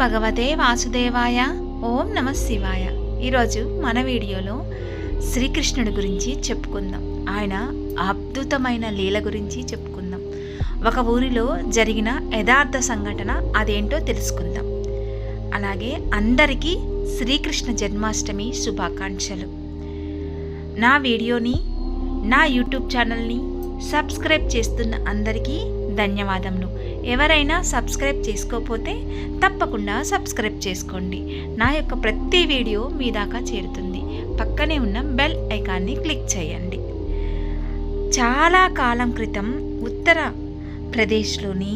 భగవతే వాసుదేవాయ. ఓం నమ శివాయ. ఈరోజు మన వీడియోలో శ్రీకృష్ణుడి గురించి చెప్పుకుందాం. ఆయన అద్భుతమైన లీల గురించి చెప్పుకుందాం. ఒక ఊరిలో జరిగిన యథార్థ సంఘటన అదేంటో తెలుసుకుందాం. అలాగే అందరికీ శ్రీకృష్ణ జన్మాష్టమి శుభాకాంక్షలు. నా వీడియోని, నా యూట్యూబ్ ఛానల్ని సబ్స్క్రైబ్ చేస్తున్న అందరికీ ధన్యవాదములు. ఎవరైనా సబ్స్క్రైబ్ చేసుకోకపోతే తప్పకుండా సబ్స్క్రైబ్ చేసుకోండి. నా యొక్క ప్రతి వీడియో మీ దాకా చేరుతుంది. పక్కనే ఉన్న బెల్ ఐకాన్ని క్లిక్ చేయండి. చాలా కాలం క్రితం ఉత్తర ప్రదేశ్లోని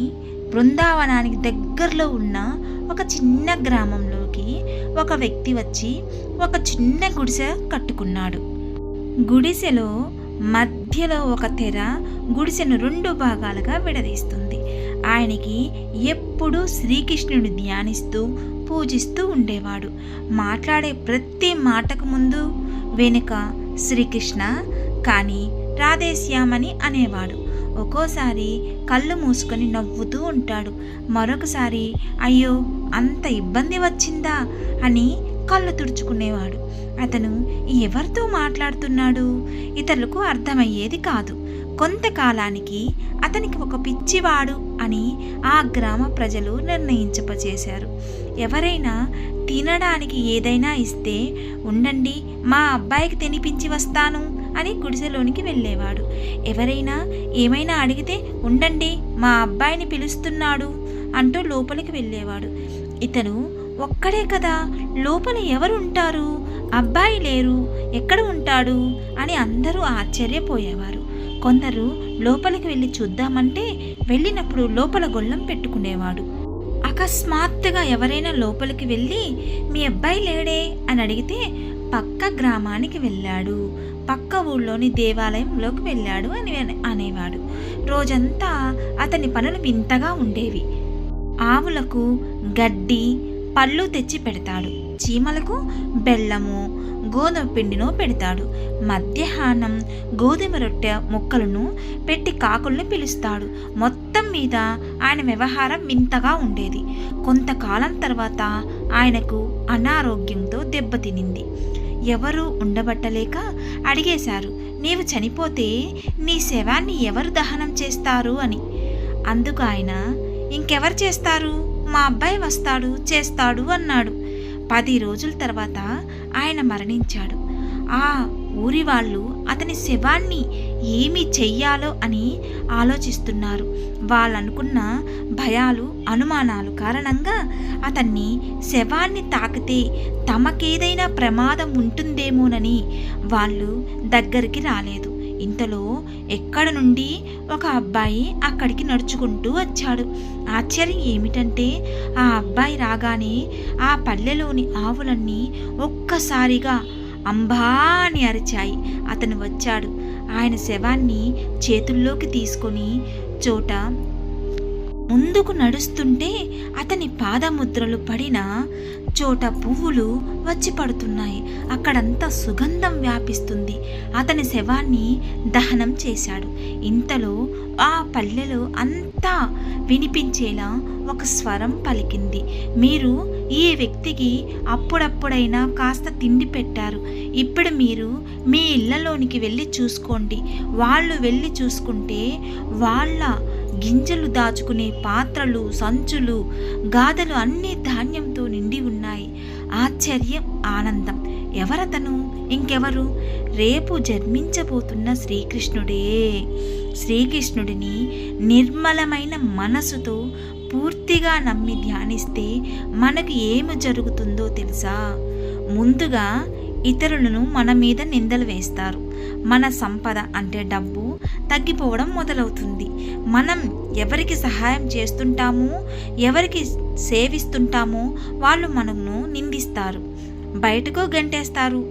బృందావనానికి దగ్గరలో ఉన్న ఒక చిన్న గ్రామంలోకి ఒక వ్యక్తి వచ్చి ఒక చిన్న గుడిసె కట్టుకున్నాడు. గుడిసెలో మధ్యలో ఒక తెర గుడిసెను 2 భాగాలుగా విడదీస్తుంది. ఆయనకి ఎప్పుడూ శ్రీకృష్ణుని ధ్యానిస్తూ పూజిస్తూ ఉండేవాడు. మాట్లాడే ప్రతి మాటకు ముందు వెనుక శ్రీకృష్ణ కానీ రాధేశ్యామని అనేవాడు. ఒక్కోసారి కళ్ళు మూసుకొని నవ్వుతూ ఉంటాడు. మరొకసారి అయ్యో అంత ఇబ్బంది వచ్చిందా అని కళ్ళు తుడుచుకునేవాడు. అతను ఎవరితో మాట్లాడుతున్నాడు ఇతరులకు అర్థమయ్యేది కాదు. కొంతకాలానికి అతనికి ఒక పిచ్చివాడు అని ఆ గ్రామ ప్రజలు నిర్ణయించపచేశారు. ఎవరైనా తినడానికి ఏదైనా ఇస్తే ఉండండి మా అబ్బాయికి తినిపించి వస్తాను అని గుడిసెలోనికి వెళ్ళేవాడు. ఎవరైనా ఏమైనా అడిగితే ఉండండి మా అబ్బాయిని పిలుస్తున్నాడు అంటూ లోపలికి వెళ్ళేవాడు. ఇతను ఒక్కడే కదా, లోపల ఎవరు ఉంటారు, అబ్బాయి లేరు, ఎక్కడ ఉంటాడు అని అందరూ ఆశ్చర్యపోయేవారు. కొందరు లోపలికి వెళ్ళి చూద్దామంటే వెళ్ళినప్పుడు లోపల గొళ్ళెం పెట్టుకునేవాడు. అకస్మాత్తుగా ఎవరైనా లోపలికి వెళ్ళి మీ అబ్బాయి లేడే అని అడిగితే పక్క గ్రామానికి వెళ్ళాడు, పక్క ఊళ్ళోని దేవాలయంలోకి వెళ్ళాడు అని అనేవాడు. రోజంతా అతని పనులు వింతగా ఉండేవి. ఆవులకు గడ్డి పళ్ళు తెచ్చి పెడతాడు, చీమలకు బెల్లము గోధుమ పిండినో పెడతాడు. మధ్యాహ్నం గోధుమ రొట్టె ముక్కలను పెట్టి కాకుల్ని పిలుస్తాడు. మొత్తం మీద ఆయన వ్యవహారం వింతగా ఉండేది. కొంతకాలం తర్వాత ఆయనకు అనారోగ్యంతో దెబ్బతినింది. ఎవరు ఉండబట్టలేక అడిగేశారు, నీవు చనిపోతే నీ శవాన్ని ఎవరు దహనం చేస్తారు అని. అందుకు ఆయన ఇంకెవరు చేస్తారు, మా అబ్బాయి వస్తాడు చేస్తాడు అన్నాడు. 10 రోజుల తర్వాత ఆయన మరణించాడు. ఆ ఊరి వాళ్ళు అతని శవాన్ని ఏమి చెయ్యాలో అని ఆలోచిస్తున్నారు. వాళ్ళనుకున్న భయాలు అనుమానాలు కారణంగా అతన్ని శవాన్ని తాకితే తమకేదైనా ప్రమాదం ఉంటుందేమోనని వాళ్ళు దగ్గరికి రాలేదు. ఇంతలో ఎక్కడ నుండి ఒక అబ్బాయి అక్కడికి నడుచుకుంటూ వచ్చాడు. ఆశ్చర్యం ఏమిటంటే ఆ అబ్బాయి రాగానే ఆ పల్లెలోని ఆవులన్నీ ఒక్కసారిగా అంబా అని అరిచాయి. అతను వచ్చాడు. ఆయన శవాన్ని చేతుల్లోకి తీసుకొని చోట ముందుకు నడుస్తుంటే అతని పాదముద్రలు పడిన చోట పువ్వులు వచ్చి పడుతున్నాయి. అక్కడంతా సుగంధం వ్యాపిస్తుంది. అతని శవాన్ని దహనం చేశాడు. ఇంతలో ఆ పల్లెలో అంతా వినిపించేలా ఒక స్వరం పలికింది, మీరు ఈ వ్యక్తికి అప్పుడప్పుడైనా కాస్త తిండి పెట్టారు, ఇప్పుడు మీరు మీ ఇళ్లలోనికి వెళ్ళి చూసుకోండి. వాళ్ళు వెళ్ళి చూసుకుంటే వాళ్ళ గింజలు దాచుకునే పాత్రలు, సంచులు, గాదలు అన్నీ ధాన్యంతో నిండి ఉన్నాయి. ఆశ్చర్యం, ఆనందం. ఎవరతను? ఇంకెవరు? రేపు జన్మించబోతున్న శ్రీకృష్ణుడే. శ్రీకృష్ణుడిని నిర్మలమైన మనసుతో పూర్తిగా నమ్మి ధ్యానిస్తే మనకు ఏమి జరుగుతుందో తెలుసా? ముందుగా ఇతరులను మన మీద నిందలు వేస్తారు. మన సంపద అంటే డబ్బు తగ్గిపోవడం మొదలవుతుంది. మనం ఎవరికి సహాయం చేస్తుంటామో, ఎవరికి సేవిస్తుంటామో వాళ్ళు మనను నిందిస్తారు, బయటకు గంటేస్తారు.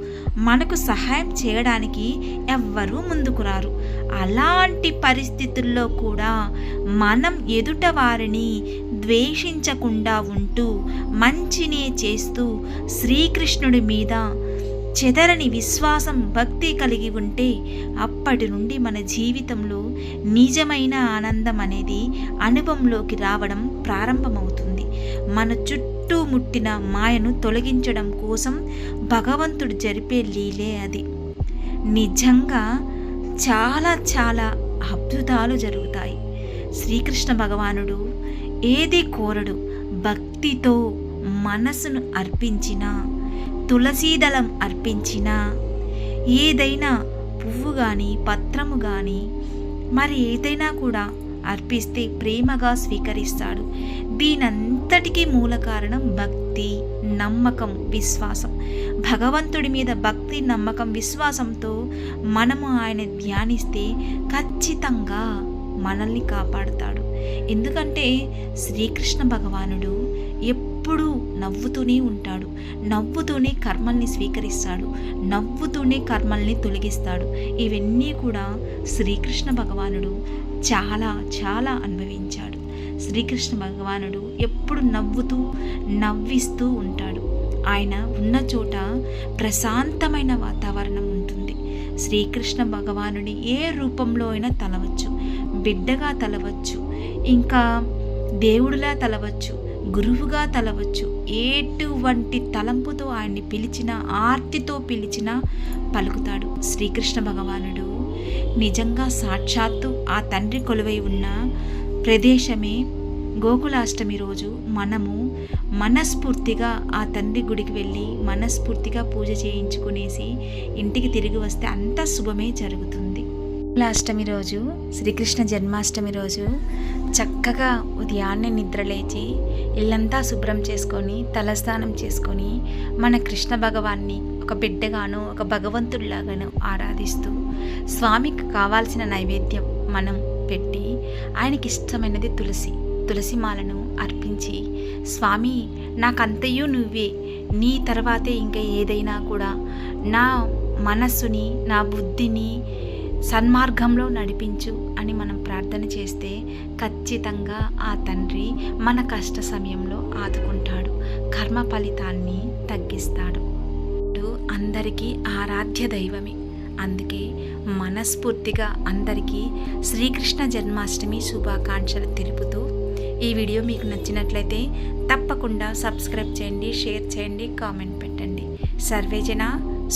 మనకు సహాయం చేయడానికి ఎవ్వరూ ముందుకు రారు. అలాంటి పరిస్థితుల్లో కూడా మనం ఎదుట వారిని ద్వేషించకుండా ఉంటూ మంచినే చేస్తూ శ్రీకృష్ణుడి మీద చెదరని విశ్వాసం, భక్తి కలిగి ఉంటే అప్పటి నుండి మన జీవితంలో నిజమైన ఆనందం అనేది అనుభవంలోకి రావడం ప్రారంభమవుతుంది. మన చుట్టూ ముట్టిన మాయను తొలగించడం కోసం భగవంతుడు జరిపే లీలే అది. నిజంగా చాలా చాలా అద్భుతాలు జరుగుతాయి. శ్రీకృష్ణ భగవానుడు ఏది కోరడు. భక్తితో మనసును అర్పించిన, తులసీదళం అర్పించిన, ఏదైనా పువ్వు కానీ పత్రము కానీ మరి ఏదైనా కూడా అర్పిస్తే ప్రేమగా స్వీకరిస్తాడు. దీనంతటికీ మూల కారణం భక్తి, నమ్మకం, విశ్వాసం. భగవంతుడి మీద భక్తి, నమ్మకం, విశ్వాసంతో మనము ఆయన ధ్యానిస్తే ఖచ్చితంగా మనల్ని కాపాడుతాడు. ఎందుకంటే శ్రీకృష్ణ భగవానుడు ఎప్పుడూ నవ్వుతూనే ఉంటాడు. నవ్వుతూనే కర్మల్ని స్వీకరిస్తాడు. నవ్వుతూనే కర్మల్ని తొలగిస్తాడు. ఇవన్నీ కూడా శ్రీకృష్ణ భగవానుడు చాలా చాలా అనుభవించాడు. శ్రీకృష్ణ భగవానుడు ఎప్పుడు నవ్విస్తూ ఉంటాడు. ఆయన ఉన్న చోట ప్రశాంతమైన వాతావరణం ఉంటుంది. శ్రీకృష్ణ భగవానుని ఏ రూపంలో అయినా తలవచ్చు. బిడ్డగా తలవచ్చు, ఇంకా దేవుడిలా తలవచ్చు, గురువుగా తలవచ్చు. ఎటువంటి తలంపుతో ఆయన్ని పిలిచినా, ఆర్తితో పిలిచినా పలుకుతాడు. శ్రీకృష్ణ భగవానుడు నిజంగా సాక్షాత్తు ఆ తండ్రి కొలువై ఉన్న ప్రదేశమే గోకులాష్టమి రోజు మనము మనస్ఫూర్తిగా ఆ తండ్రి గుడికి వెళ్ళి మనస్ఫూర్తిగా పూజ చేయించుకునేసి ఇంటికి తిరిగి వస్తే అంత శుభమే జరుగుతుంది. గోకులాష్టమి రోజు, శ్రీకృష్ణ జన్మాష్టమి రోజు చక్కగా ఉదయాన్నే నిద్రలేచి ఇల్లంతా శుభ్రం చేసుకొని తలస్నానం చేసుకొని మన కృష్ణ భగవాన్ని ఒక బిడ్డగాను ఒక భగవంతుడిలాగాను ఆరాధిస్తూ స్వామికి కావాల్సిన నైవేద్యం మనం పెట్టి ఆయనకి ఇష్టమైనది తులసి మాలను అర్పించి, స్వామి నాకంతయు నువ్వే, నీ తర్వాతే ఇంకా ఏదైనా కూడా నా మనస్సుని నా బుద్ధిని సన్మార్గంలో నడిపించు అని మనం ప్రార్థన చేస్తే ఖచ్చితంగా ఆ తండ్రి మన కష్ట సమయంలో ఆదుకుంటాడు, కర్మ ఫలితాన్ని తగ్గిస్తాడు. అందరికీ ఆరాధ్య దైవమే. అందుకే మనస్ఫూర్తిగా అందరికీ శ్రీకృష్ణ జన్మాష్టమి శుభాకాంక్షలు తెలుపుతూ ఈ వీడియో మీకు నచ్చినట్లయితే తప్పకుండా సబ్స్క్రైబ్ చేయండి, షేర్ చేయండి, కామెంట్ పెట్టండి. సర్వేజన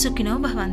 సుఖినో భవంతు.